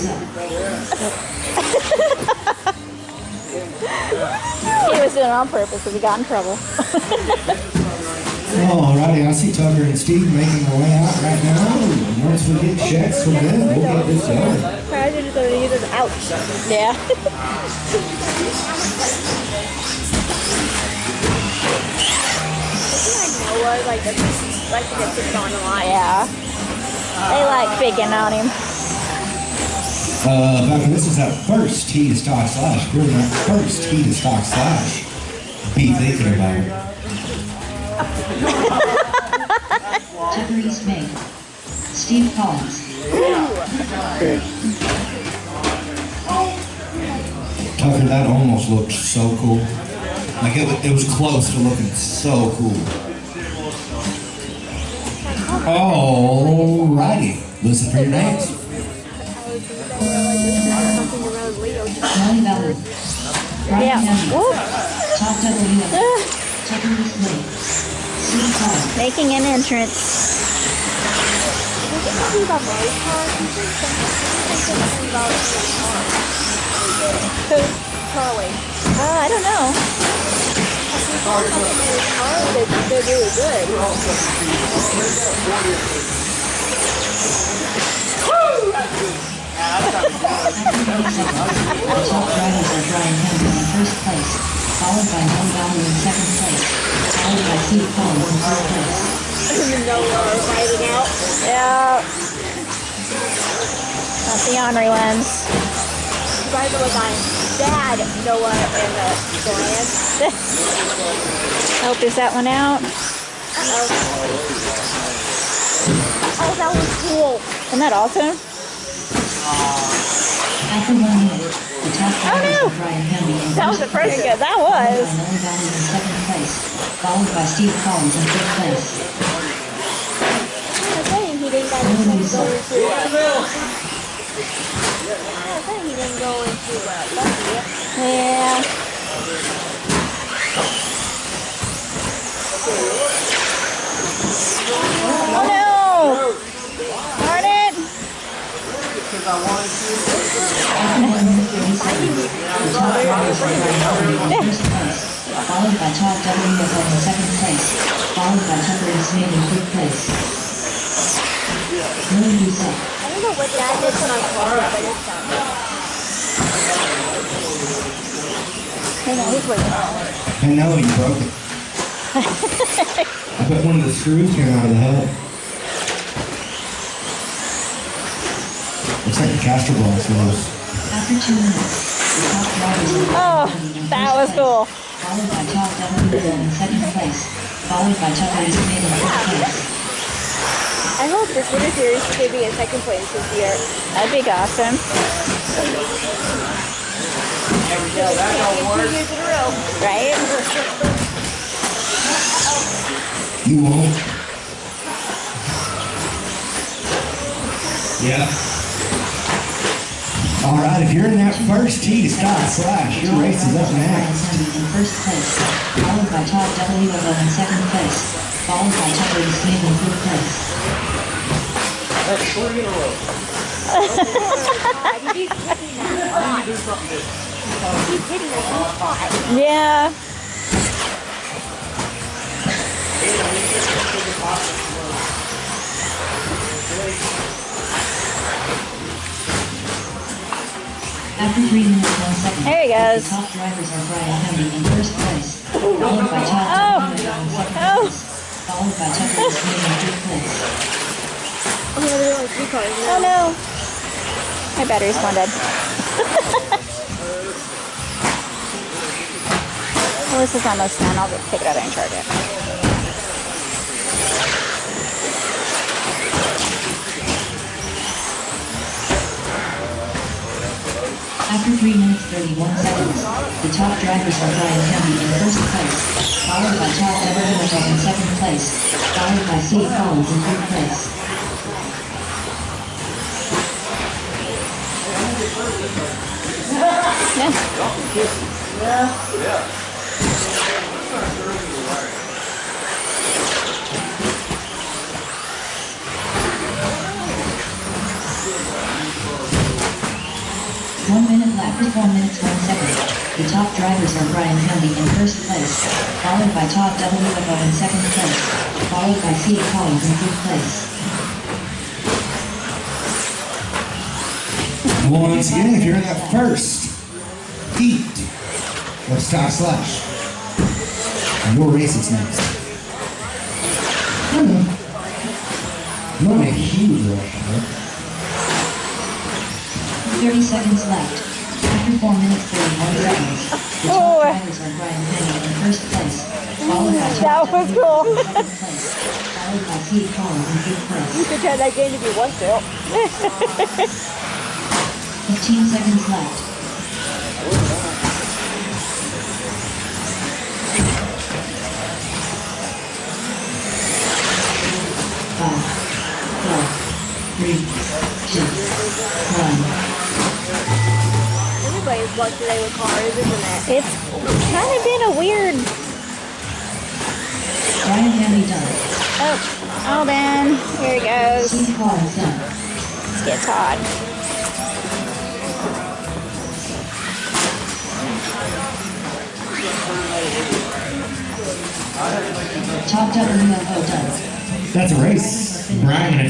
He was doing it on purpose because he got in trouble. Alrighty, I see Tucker and Steve making their way out right now. And once we get checks from them, we'll get this done. Probably just going to use it. Ouch. Yeah. Like to get picked on a lot. Yeah. They like picking on him. Becca, this is that first tee to stock slash. We're in that first tee to stock slash. Be thinking about it. Tucker East Main. Steve Collins. Tucker, that almost looked so cool. Like it was close to looking so cool. Alrighty. Listen for your names. Molly Valley. Yeah. Top W. Tucker East Main. Steve Collins. Making an entrance. Who? Charlie. I don't know. They're really good. The top drivers are Brian Henry in first place, followed by Molly Valley in second place, followed by Steve Collins in third place. Riding out. Yeah. That's the ornery ones. Driver was on Dad, Noah, and Joanne. Hope is that one out. Oh, that was cool. Isn't that awesome? After 1 minute, the top drivers are Brian Henry in That was first the first place, good. That followed was. by Molly Valley in second place, followed by Steve Collins in third place. I was saying he didn't go into I was saying he didn't go into Bucky. Yeah. Oh no! Darn it! After 1 minute 30 seconds, the top drivers are Brian Henry in first place, followed by Todd W. in second place, followed by Tucker East Main in third place. Millie Doucette. I don't know what Dad did put on camera, but it's done. I know, he's working on it. I know you broke it. I bet one of the screws came out of the head. Looks like the caster box was. After 2 minutes, the top drivers are Oh, Brian Henry in that was first place, cool. followed by Todd W. in second place, followed by Tucker East Main in third place. I hope this Winter Series could be in second place this year. That'd be awesome. 2 years in a row. Right? You won't. Yeah. Alright, if you're in that first tee to stock slash, your race is up next. In first place, followed by Todd W. in second place, followed by Tucker East Main in third place. That's 4 in a row. He's hitting a good spot. Yeah. After 3 minutes 1 second, There he goes. the top drivers are Brian Henry in first place, followed by Todd W. in second place, followed by Tucker East Main in third place. Oh no. My battery's gone dead. Well, this is almost done. I'll just take it out and charge it. After 3 minutes 31 seconds, the top drivers are Brian Henry in first place, followed by Todd W. in second place, followed by Steve Collins in third place. 1 minute left. After 4 minutes, 1 second. The top drivers are Brian Hamby in first place, followed by Todd WFO in second place, followed by C. Collins in fifth place. Once again, if you're in that first heat of Stock Slash, your race is next. Not a huge rush, though. 30 seconds left. After 4 minutes, 31 seconds. The top drivers are Brian Hamby in first place, followed by Todd That was WFO cool. in second place, followed by C. Collins in fifth place. You could try that game if you want to. 15 seconds left. Five, four, three, two, one. Everybody's luck today with cars, isn't it? It's kind of been a weird. Brian Hamby done. Oh, Ben. Here he goes. C. Collins done. Let's get Todd. Top WFO done. That's a race. Brian